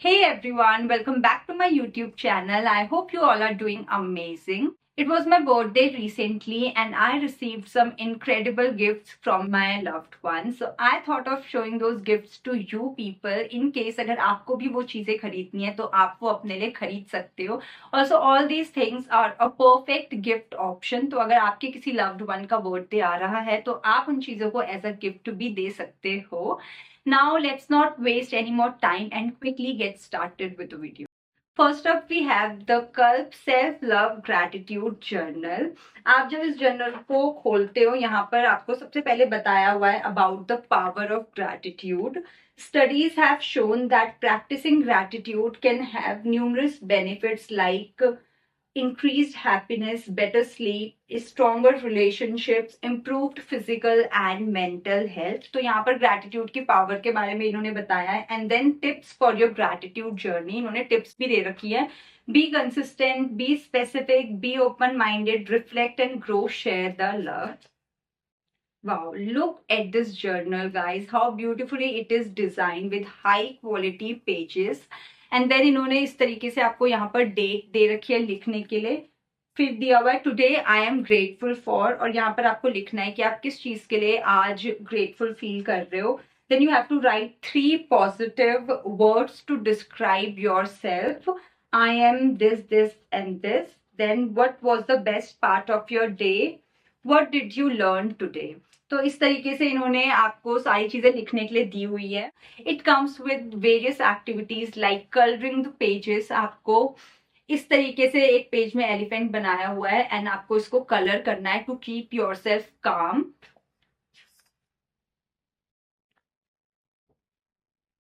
Hey everyone, welcome back to my YouTube channel. I hope you all are doing amazing. It was my birthday recently and I received some incredible gifts from my loved ones. So I thought of showing those gifts to you people in case अगर आपको भी वो चीजें खरीदनी है तो आप वो अपने लिए खरीद सकते हो. Also all these things are a perfect gift option. तो अगर आपके किसी loved one का birthday आ रहा है तो आप उन चीजों को as a gift भी दे सकते हो. Now let's not waste any more time and quickly get started with the video. First up we have the Kalp Self Love Gratitude Journal. आप जब इस जर्नल को खोलते हो यहाँ पर आपको सबसे पहले बताया हुआ है about the power of gratitude. Studies have shown that practicing gratitude can have numerous benefits like increased happiness, better sleep, stronger relationships, improved physical and mental health. तो यहाँ पर gratitude की power के बारे में इन्होंने बताया है. And then tips for your gratitude journey. इन्होंने tips भी दे रखी है. Be consistent, be specific, be open-minded, reflect and grow, share the love. Wow, look at this journal, guys. How beautifully it is designed with high quality pages. And then इन्होंने इस तरीके से आपको यहाँ पर डेट दे रखी है लिखने के लिए. फिर दिया हुआ है today I am grateful for, और यहाँ पर आपको लिखना है कि आप किस चीज के लिए आज ग्रेटफुल फील कर रहे हो. Then you have to write 3 positive words to describe yourself. I am this, this, and this. Then what was the best part of your day? What did you learn today? तो इस तरीके से इन्होंने आपको सारी चीजें लिखने के लिए दी हुई है. It comes with various activities like colouring the pages. आपको इस तरीके से एक पेज में एलिफेंट बनाया हुआ है एंड आपको इसको कलर करना है टू कीप योरसेल्फ काम.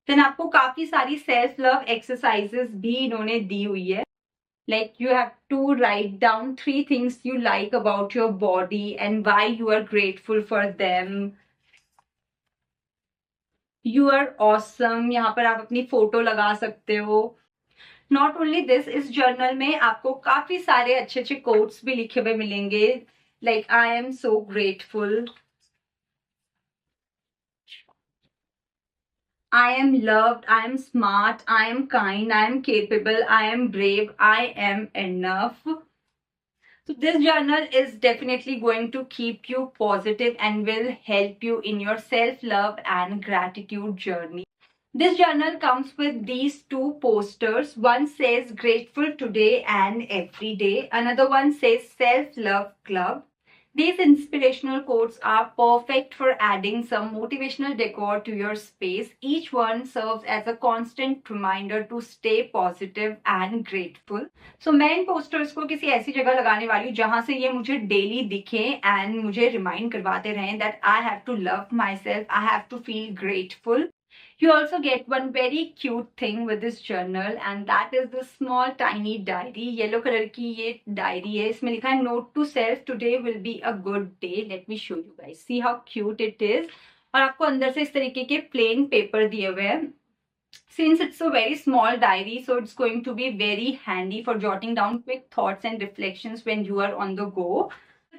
देन आपको काफी सारी सेल्फ लव एक्सरसाइजेस भी इन्होंने दी हुई है. Like you have to write down 3 things you like about your body and why you are grateful for them. You are awesome. यहाँ पर आप अपनी फोटो लगा सकते हो. नॉट ओनली दिस, इस जर्नल में आपको काफी सारे अच्छे अच्छे कोट्स भी लिखे हुए मिलेंगे. Like I am so grateful, I am loved, I am smart, I am kind, I am capable, I am brave, I am enough. So this journal is definitely going to keep you positive and will help you in your self-love and gratitude journey. This journal comes with these 2 posters. One says grateful today and every day. Another one says self-love club. These inspirational quotes are perfect for adding some motivational decor to your space. Each one serves as a constant reminder to stay positive and grateful. So मैं इन posters को किसी ऐसी जगह लगाने वाली हूँ जहां से ये मुझे daily दिखे and मुझे remind करवाते रहें that I have to love myself, I have to feel grateful. You also get one very cute thing with this journal and that is the small tiny diary. Yellow color की ये diary है. इसमें लिखा है note to self, today will be a good day. Let me show you guys. See how cute it is. और आपको अंदर से इस तरीके के plain paper दिए हुए हैं. Since it's a very small diary, so it's going to be very handy for jotting down quick thoughts and reflections when you are on the go.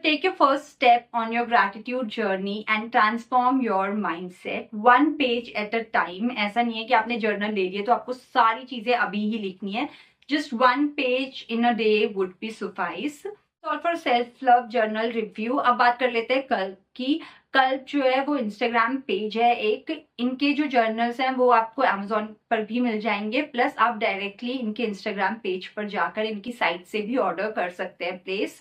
Take your first step on your gratitude journey and transform your mindset one page at a time. ऐसा नहीं है कि आपने journal ले लिया तो आपको सारी चीजें अभी ही लिखनी है. Just one page in a day would be suffice. All for self love journal review. अब बात कर लेते हैं कल्प की. कल्प जो है वो इंस्टाग्राम पेज है एक. इनके जो जर्नल्स हैं वो आपको अमेजोन पर भी मिल जाएंगे, प्लस आप डायरेक्टली इनके इंस्टाग्राम पेज पर जाकर इनकी साइट से भी ऑर्डर कर सकते हैं प्लेस.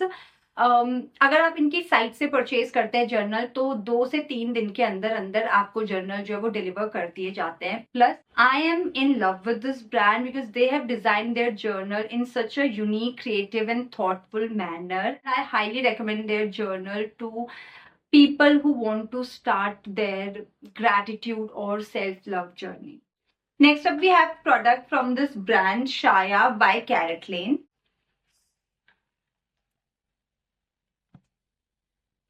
अगर आप इनकी साइट से परचेज करते हैं जर्नल तो 2 से 3 दिन के अंदर अंदर आपको जर्नल जो है वो डिलीवर कर दिए जाते हैं. Plus I am in love with this brand because they have design their journal in such a unique, creative and thoughtful manner. I highly recommend their journal to people who want to start their gratitude or self-love journey. Next up, we have product from this brand Shaya by Carrot Lane.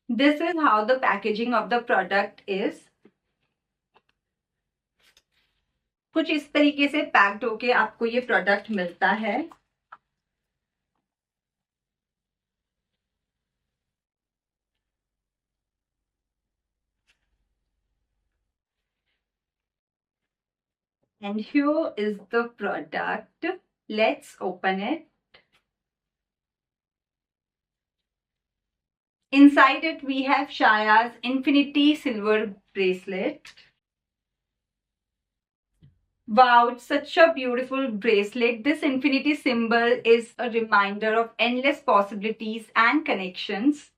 This is how the packaging of the product is. कुछ इस तरीके से packed होके आपको ये product मिलता है. And here is the product. Let's open it. Inside it, we have Shaya's Infinity Silver Bracelet. Wow, it's such a beautiful bracelet. This infinity symbol is a reminder of endless possibilities and connections.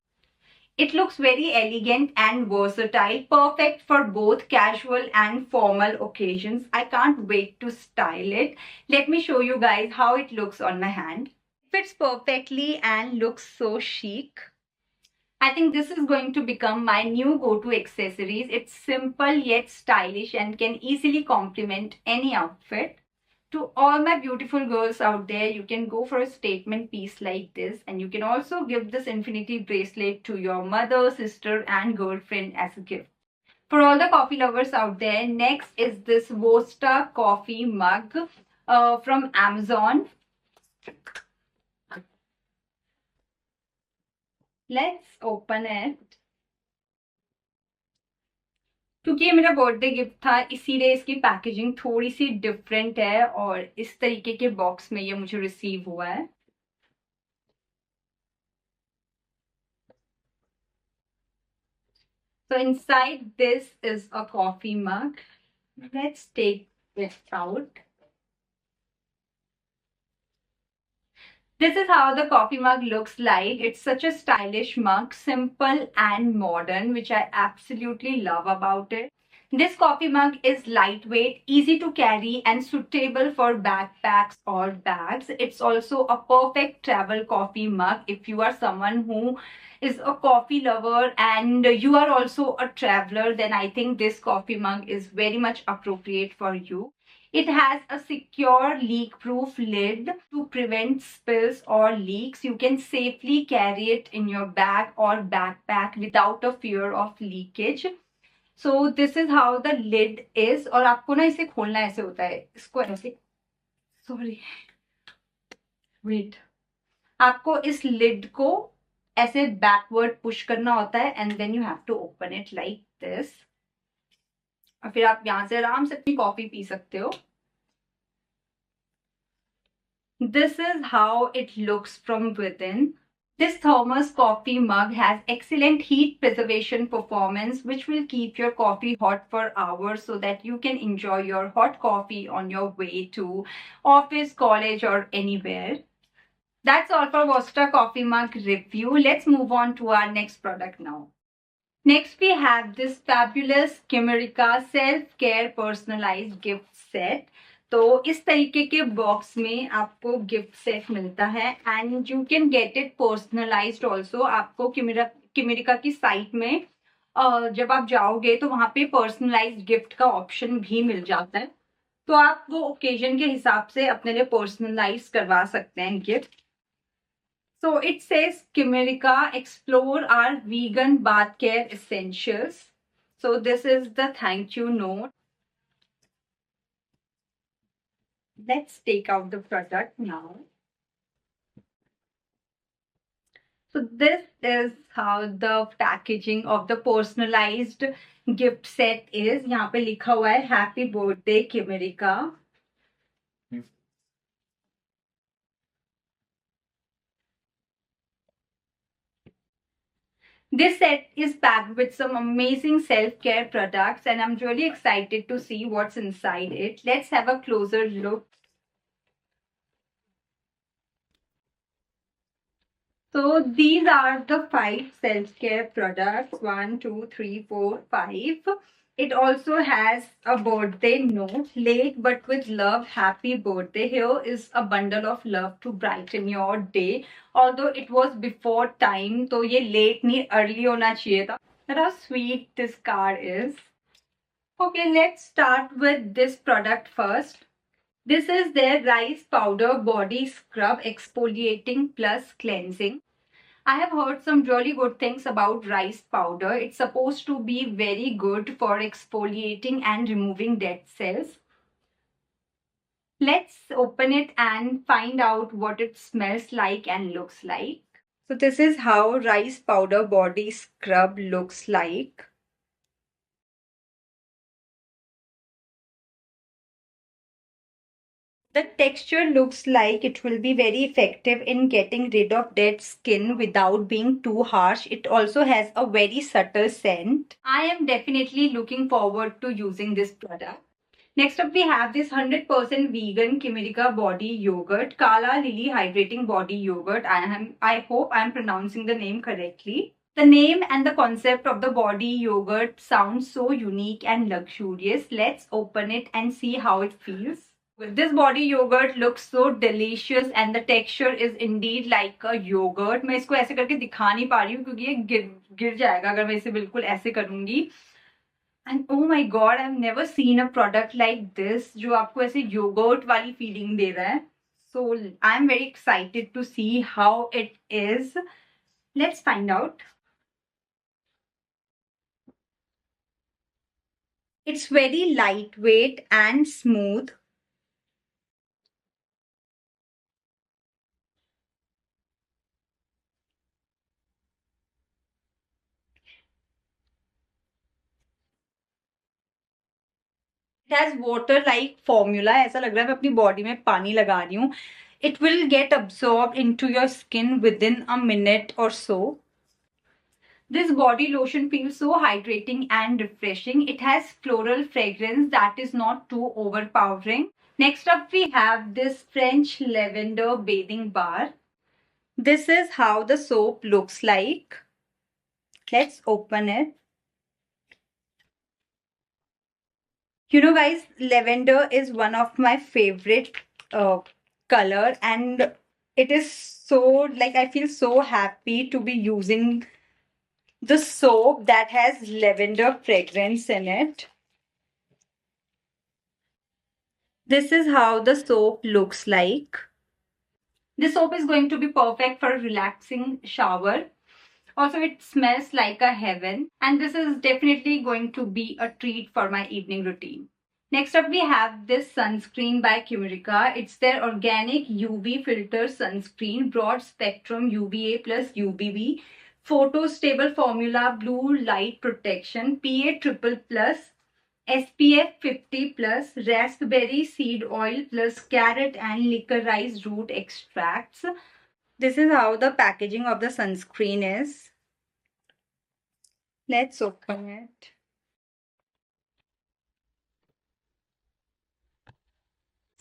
It looks very elegant and versatile, perfect for both casual and formal occasions. I can't wait to style it. Let me show you guys how it looks on my hand. It fits perfectly and looks so chic. I think this is going to become my new go-to accessories. It's simple yet stylish and can easily complement any outfit. To all my beautiful girls out there, you can go for a statement piece like this, and you can also give this infinity bracelet to your mother, sister and girlfriend as a gift. For all the coffee lovers out there, next is this Vosta coffee mug from Amazon. Let's open it. क्योंकि ये मेरा birthday gift था, इसीलिए इसकी packaging थोड़ी सी different है और इस तरीके के बॉक्स में ये मुझे रिसीव हुआ है. So inside this is a coffee mug. Let's take this out. This is how the coffee mug looks like. It's such a stylish mug, simple and modern, which I absolutely love about it. This coffee mug is lightweight, easy to carry and suitable for backpacks or bags. It's also a perfect travel coffee mug if you are someone who is a coffee lover and you are also a traveler, then I think this coffee mug is very much appropriate for you. It has a secure leak-proof lid to prevent spills or leaks. You can safely carry it in your bag or backpack without a fear of leakage. So this is how the lid is. और आपको ना इसे खोलना ऐसे होता है. इसको ऐसे, sorry, wait. आपको इस lid को ऐसे backward push करना होता है and then you have to open it like this. और फिर आप यहाँ से आराम से अपनी कॉफी पी सकते हो. This is how it looks from within. This thermos coffee mug has excellent heat preservation performance, which will keep your coffee hot for hours so that you can enjoy your hot coffee on your way to office, college, or anywhere. That's all for Vosta coffee mug review. Let's move on to our next product now. Next, we have this fabulous Kimerica self-care personalized gift set. तो इस तरीके के box में आपको gift set मिलता है and you can get it personalised also. आपको किमेरिका की साइट में जब आप जाओगे तो वहां पे पर्सनलाइज्ड गिफ्ट का ऑप्शन भी मिल जाता है. तो आप वो ओकेजन के हिसाब से अपने लिए पर्सनलाइज करवा सकते हैं gift. So it says Kimerica, explore our vegan bath care essentials. So this is the thank you note. Let's take out the product now. So this is how the packaging of the personalized gift set is. यहाँ पे लिखा हुआ है Happy Birthday Kimerica. This set is packed with some amazing self-care products and I'm really excited to see what's inside it. Let's have a closer look. So these are the 5 self-care products. 1, 2, 3, 4, 5. It also has a birthday note. Late but with love, happy birthday. Here is a bundle of love to brighten your day. Although it was before time, तो ये late नहीं early होना चाहिए था. Look how sweet this card is. Okay, let's start with this product first. This is their rice powder body scrub exfoliating plus cleansing. I have heard some really good things about rice powder. It's supposed to be very good for exfoliating and removing dead cells. Let's open it and find out what it smells like and looks like. So this is how rice powder body scrub looks like. The texture looks like it will be very effective in getting rid of dead skin without being too harsh. It also has a very subtle scent. I am definitely looking forward to using this product. Next up, we have this 100% vegan Kimirica body yogurt, Kala Lily hydrating body yogurt. I hope I am pronouncing the name correctly. The name and the concept of the body yogurt sounds so unique and luxurious. Let's open it and see how it feels. This body yogurt looks so delicious and the texture is indeed like a yogurt. मैं इसको ऐसे करके दिखा नहीं पा रही हूँ क्योंकि ये गिर जाएगा अगर मैं इसे बिल्कुल ऐसे करूंगी. And oh my god, I've never seen a product like this जो आपको ऐसे yogurt वाली feeling दे रहा है. So I'm very excited to see how it is. Let's find out. It's very lightweight and smooth. It has water like formula. ऐसा लग रहा है मैं अपनी बॉडी में पानी लगा रही हूँ. It will get absorbed into your skin within a minute or so. This body lotion feels so hydrating and refreshing. It has floral fragrance that is not too overpowering. Next up, we have this French lavender bathing bar. This is how the soap looks like. Let's open it. You know, guys, lavender is one of my favorite color, and it is so, like, I feel so happy to be using the soap that has lavender fragrance in it. This is how the soap looks like. This soap is going to be perfect for a relaxing shower. Also, it smells like a heaven, and this is definitely going to be a treat for my evening routine. Next up, we have this sunscreen by Kimirica. It's their organic UV filter sunscreen, broad spectrum UVA plus UVB, photo stable formula, blue light protection, PA triple plus, SPF 50 plus, raspberry seed oil plus carrot and liquorized root extracts. This is how the packaging of the sunscreen is. Let's open it.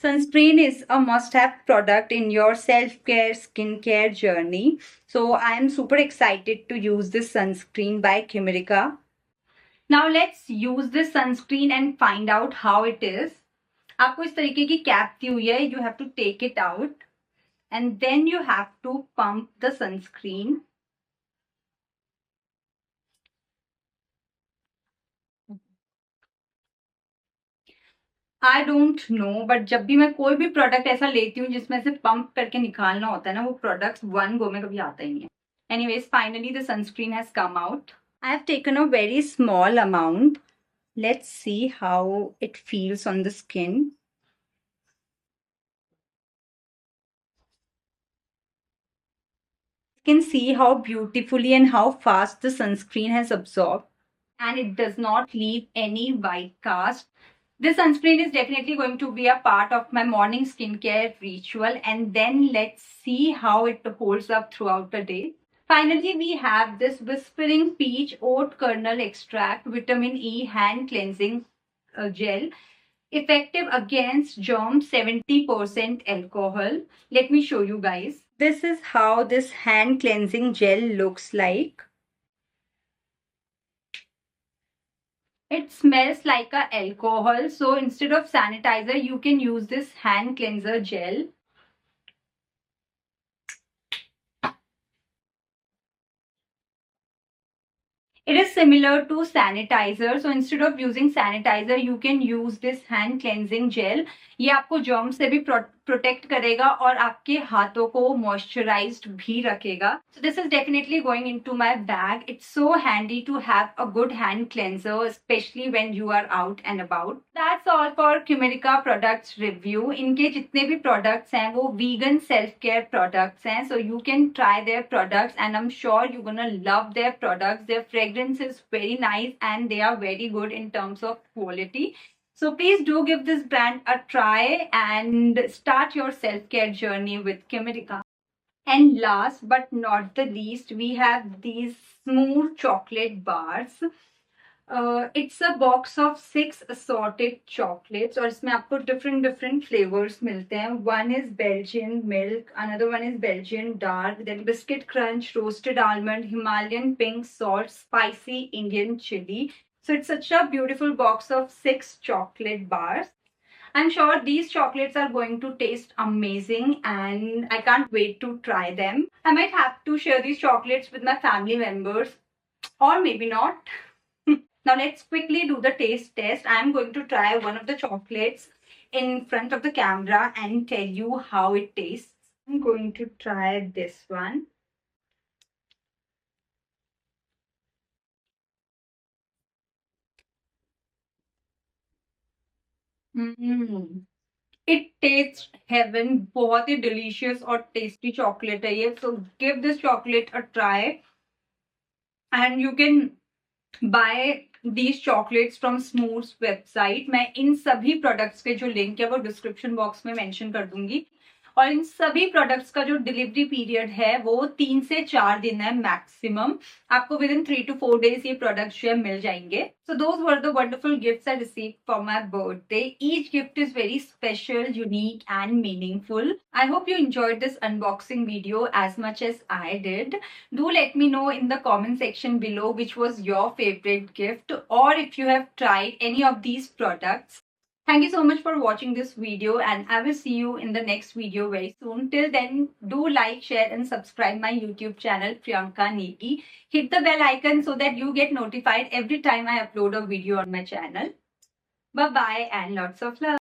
Sunscreen is a must-have product in your self-care, skincare journey. So I am super excited to use this sunscreen by Kimirica. Now let's use this sunscreen and find out how it is. आपको इस तरीके की cap दी हुई है. You have to take it out. And then you have to pump the sunscreen. I don't know, but जब भी मैं कोई भी प्रोडक्ट ऐसा लेती हूँ जिसमें से पंप करके निकालना होता है ना, वो प्रोडक्ट्स वन गो में कभी आता ही नहीं है. Anyways, finally the sunscreen has come out. I have taken a very small amount. Let's see how it feels on the skin. You can see how beautifully and how fast the sunscreen has absorbed, and it does not leave any white cast. This sunscreen is definitely going to be a part of my morning skincare ritual, and then let's see how it holds up throughout the day. Finally, we have this Whispering Peach Oat Kernel Extract Vitamin E Hand Cleansing Gel. Effective against germs, 70% alcohol. Let me show you guys. This is how this hand cleansing gel looks like. It smells like a alcohol. So instead of sanitizer, you can use this hand cleanser gel. It is similar to sanitizer. So instead of using sanitizer, you can use this hand cleansing gel. ये आपको germs से भी protect करेगा और आपके हाथों को moisturized भी रखेगा. So this is definitely going into my bag. It's so handy to have a good hand cleanser, especially when you are out and about. That's all for Kimirica products review. इनके जितने भी products हैं वो vegan self-care products हैं. So you can try their products and I'm sure you're gonna love their products. Their fragrance is very nice and they are very good in terms of quality. So please do give this brand a try and start your self-care journey with Kimerica. And last but not the least, we have these smooth chocolate bars. It's a box of 6 assorted chocolates और इसमें आपको different flavors मिलते हैं. One is Belgian milk, another one is Belgian dark, then biscuit crunch, roasted almond, Himalayan pink salt, spicy Indian chili. So it's such a beautiful box of 6 chocolate bars. I'm sure these chocolates are going to taste amazing and I can't wait to try them. I might have to share these chocolates with my family members or maybe not. Now let's quickly do the taste test. I'm going to try one of the chocolates in front of the camera and tell you how it tastes. I'm going to try this one. It tastes heaven. बहुत ही delicious और tasty chocolate है ये. So give this chocolate a try. And you can buy these chocolates from Smooth's website. मैं इन सभी products के जो link है वो डिस्क्रिप्शन बॉक्स में मेंशन कर दूंगी. और इन सभी प्रोडक्ट्स का जो डिलीवरी पीरियड है वो 3 से 4 दिन है मैक्सिमम. आपको विद इन 3 to 4 days ये प्रोडक्ट्स जो है मिल जाएंगे. So those were the wonderful gifts I received for my birthday. Each gift is very special, unique and meaningful. I hope you enjoyed this unboxing video as much as I did. Do let me know in the comment section below which was your favorite gift or if you have tried any of these products. Thank you so much for watching this video and I will see you in the next video very soon. Till then, do like, share and subscribe my YouTube channel Priyanka Negi. Hit the bell icon so that you get notified every time I upload a video on my channel. Bye bye and lots of love.